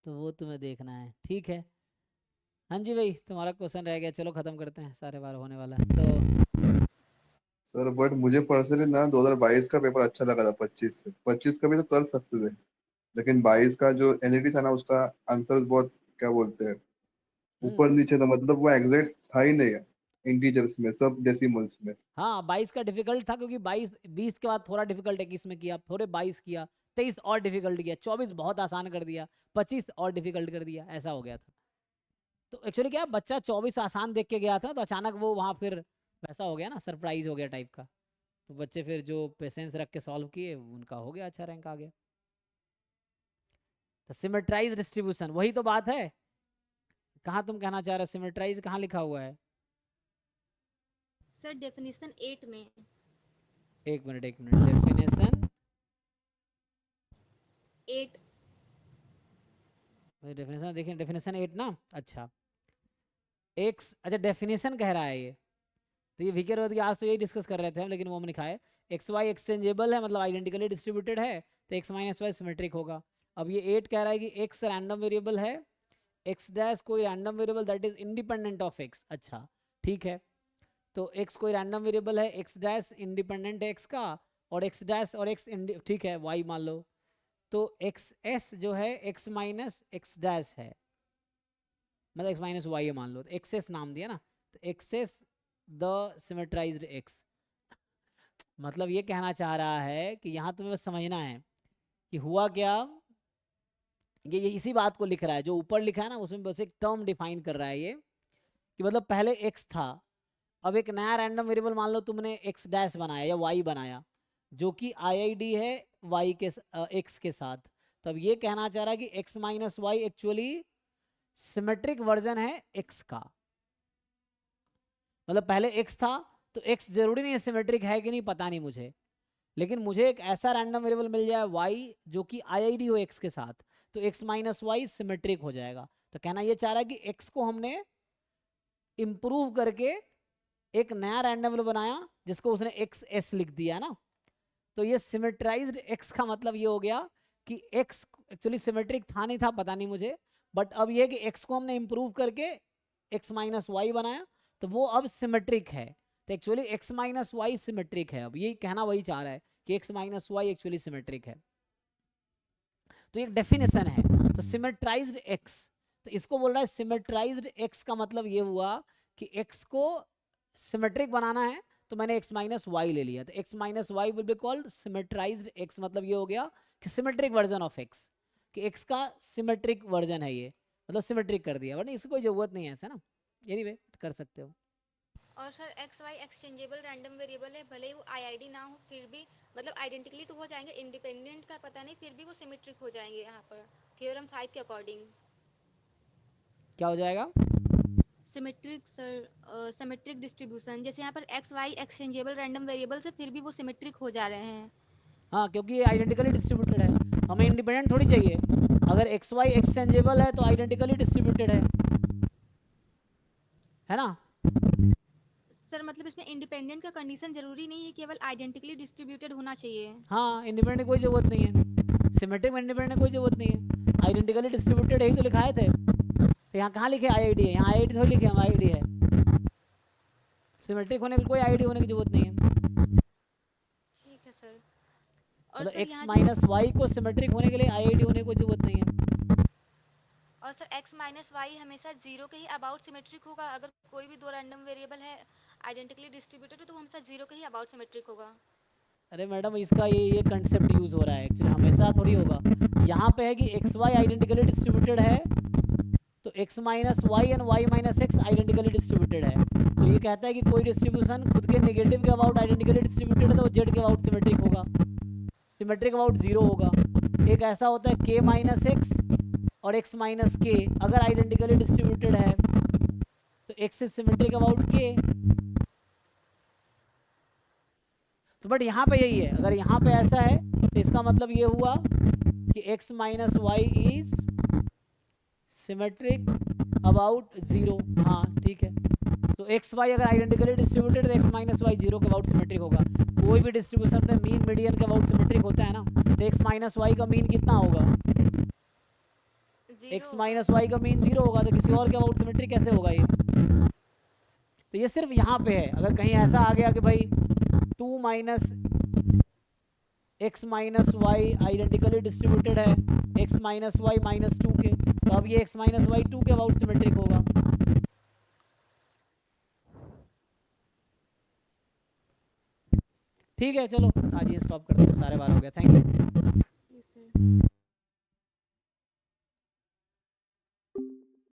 तो वो तुम्हें देखना है, ठीक है। हाँ जी भाई, तुम्हारा क्वेश्चन रह गया, चलो खत्म करते हैं, सारे बार होने वाला है तो। सर बट मुझे पर्सनली ना 2022 का पेपर अच्छा लगा था, 25 से 25 का भी तो कर सकते थे, लेकिन 22 का जो एनईटी था ना उसका आंसर बहुत, क्या बोलते हैं, ऊपर हम्म। नीचे था, मतलब वो एग्जैक्ट था ही नहीं, इंटीजर्स में सब डेसिमल्स में। हाँ 22 का डिफिकल्ट था, क्योंकि 22 20 के बाद थोड़ा डिफिकल्ट 21 में किया, थोड़े 22 किया, 23 और डिफिकल्ट किया, 24 बहुत आसान कर दिया, 25 और डिफिकल्ट कर दिया, ऐसा हो गया था। तो एक्चुअली क्या, बच्चा 24 आसान देख के गया था, तो अचानक वो वहाँ फिर वैसा हो गया ना, सरप्राइज हो गया टाइप का। तो बच्चे फिर जो पेशेंस रख के सॉल्व किए, उनका हो गया अच्छा रैंक आ गया। तो सिमेट्राइज डिस्ट्रीब्यूशन, वही तो बात है। कहाँ तुम कहना चाह रहे हो, सिमेट्राइज कहाँ लिखा हुआ है? सर डेफिनेशन 8 में। एक मिनट एक मिनट, डेफिनेशन। 8। डेफिनेशन देखिए, डेफिनेशन 8 ना, अच्छा। एक्स, अच्छा डेफिनेशन कह रहा है ये। तो ये वीके रोड की आज तो यही डिस्कस कर रहे थे हम, लेकिन वो हम लिखा है एक्स वाई एक्सचेंजेबल है, मतलब आइडेंटिकली डिस्ट्रीब्यूटेड है, तो एक्स माइनस वाई सिमेट्रिक होगा। अब ये 8 कह रहा है कि एक्स रैंडम वेरिएबल है, एक्स डैश कोई random variable that is independent of x, अच्छा ठीक है। तो एक्स कोई रैंडम वेरिएबल है, एक्स डैश इंडिपेंडेंट है एक्स का, और एक्स डैश और एक्स ठीक है वाई मान लो। तो एक्स एस जो है एक्स माइनस एक्स डैश है, मतलब एक्स माइनस वाई मान लो, तो एक्सेस नाम दिया ना, तो एक्सेस द सिमेट्राइज्ड एक्स। मतलब ये कहना चाह रहा है कि यहाँ तुम्हें बस समझना है कि हुआ क्या। ये इसी बात को लिख रहा है, जो ऊपर लिखा है ना उसमें बस एक टर्म डिफाइन कर रहा है ये, कि मतलब पहले एक्स था, अब एक नया रैंडम वेरिएबल मान लो तुमने एक्स डैश बनाया या वाई बनाया, जो कि आईआईडी है वाई के एक्स के साथ। तो अब ये कहना चाह रहा है कि x minus y actually symmetric version है एक्स का। मतलब पहले एक्स था, तो एक्स जरूरी नहीं है सिमेट्रिक है कि नहीं पता नहीं मुझे, लेकिन मुझे एक ऐसा रैंडम वेरिएबल मिल जाए वाई जो कि आईआईडी हो एक्स के साथ, तो एक्स माइनस वाई सिमेट्रिक हो जाएगा। तो कहना ये चाह रहा है कि एक्स को हमने इंप्रूव करके एक नया रैंडम वेरिएबल बनाया, जिसको उसने एक्स एस लिख दिया ना। तो ये सिमेट्राइज्ड एक्स का मतलब ये हो गया कि एक्स एक्चुअली सिमेट्रिक था नहीं था पता नहीं मुझे, बट अब ये कि एक्स को हमने इंप्रूव करके एक्स माइनस वाई बनाया, तो वो अब सिमेट्रिक है। तो actually x minus y symmetric है, अब ये कहना वही चाह रहा है कि x minus y actually symmetric है। तो एक डेफिनेशन है, तो सिमेट्राइज्ड एक्स, तो इसको बोल रहा है सिमेट्राइज्ड एक्स का मतलब ये हुआ कि एक्स को सिमेट्रिक बनाना है, तो मैंने एक्स माइनस वाई ले लिया, तो x minus Y will be called symmetrized X. मतलब ये हो गया कि सिमेट्रिक वर्जन ऑफ एक्स, कि एक्स का सिमेट्रिक वर्जन है ये, मतलब सिमेट्रिक कर दिया, वरना इसकी कोई जरूरत नहीं है ऐसा ना। एनीवे कर सकते हो। और sir x y exchangeable random variable है, भले ही वो आईआईडी ना हो फिर भी, मतलब आइडेंटिकली तो हो जाएंगे, इंडिपेंडेंट का पता नहीं, फिर भी वो सिमेट्रिक हो जाएंगे यहाँ पर थ्योरम 5 के अकॉर्डिंग। क्या हो जाएगा? सिमेट्रिक सर, सिमेट्रिक डिस्ट्रीब्यूशन, जैसे यहाँ पर x y exchangeable random variable से फिर भी वो सिमेट्रिक हो जा रहे हैं। हाँ क्योंकि ये आइडेंटिकली डिस्ट्रीब्यूटेड है, हमें इंडिपेंडेंट थोड़ी चाहिए। अगर एक्स वाई एक्सचेंजेबल है तो आइडेंटिकली डिस्ट्रीब्यूटेड है ना। सर मतलब इसमें इंडिपेंडेंट का कंडीशन जरूरी नहीं है, केवल आइडेंटिकली डिस्ट्रीब्यूटेड होना चाहिए। हाँ इंडिपेंडेंट कोई जरूरत नहीं है, सिमेट्रिक में इंडिपेंडेंट कोई जरूरत नहीं है, आइडेंटिकली डिस्ट्रीब्यूटेड ही तो लिखाए थे। तो यहाँ कहाँ लिखे आईआईडी है, यहाँ आईआईडी थोड़ी लिखे हम आईआईडी है। सिमेट्रिक होने की कोई आईआईडी होने की जरूरत नहीं है। ठीक है सर। और मतलब सर एक्स यहाँ जो, माइनस वाई को सिमेट्रिक होने के लिए आईआईडी होने की कोई जरूरत नहीं है। और सर एक्स माइनस वाई हमेशा जीरो के ही अबाउट सिमेट्रिक होगा, अगर कोई भी दो रैंडम वेरिएबल है आइडेंटिकली डिस्ट्रीब्यूटेड तो हमेशा जीरो के ही अबाउट सिमेट्रिक होगा। अरे मैडम इसका ये कंसेप्ट यूज हो रहा है, एक्चुअली हमेशा थोड़ी होगा। यहाँ पे है कि एक्स वाई आइडेंटिकली डिस्ट्रीब्यूटेड है, तो x minus y and y minus x identically distributed है। तो ये कहता है कि कोई डिस्ट्रीब्यूशन खुद के नेगेटिव के अबाउट आइडेंटिकली डिस्ट्रीब्यूटेड है, तो जेड के अबाउट सिमेट्रिक होगा, सिमेट्रिक अबाउट जीरो होगा। एक ऐसा होता है k माइनस एक्स और x माइनस के, अगर आइडेंटिकली डिस्ट्रीब्यूटेड है तो x is symmetric about k। तो बट यहाँ पे यही है, अगर यहाँ पे ऐसा है तो इसका मतलब ये हुआ कि x minus y is symmetric about zero. हाँ ठीक है, तो एक्स वाई अगर आइडेंटिकली डिस्ट्रीब्यूटेड तो एक्स माइनस वाई जीरो के अबाउट सिमेट्रिक होगा। कोई भी डिस्ट्रीब्यूशन में मीन मीडियन के अबाउट सिमेट्रिक होता है ना, तो एक्स माइनस वाई का मीन कितना होगा? जीरो एक्स होगा। माइनस वाई का मीन 0 होगा, तो किसी और के अबाउट सिमेट्री कैसे होगा ये? तो ये सिर्फ यहाँ पे है। अगर कहीं ऐसा आ गया कि भाई 2 minus x minus y identically distributed है एक्स माइनस वाई माइनस 2 के, तो अब ये एक्स माइनस वाई 2 के अबाउट सिमेट्रिक होगा। ठीक है, चलो आज ये स्टॉप करते हैं, 12:30 हो गया। Thank you. Yes, sir.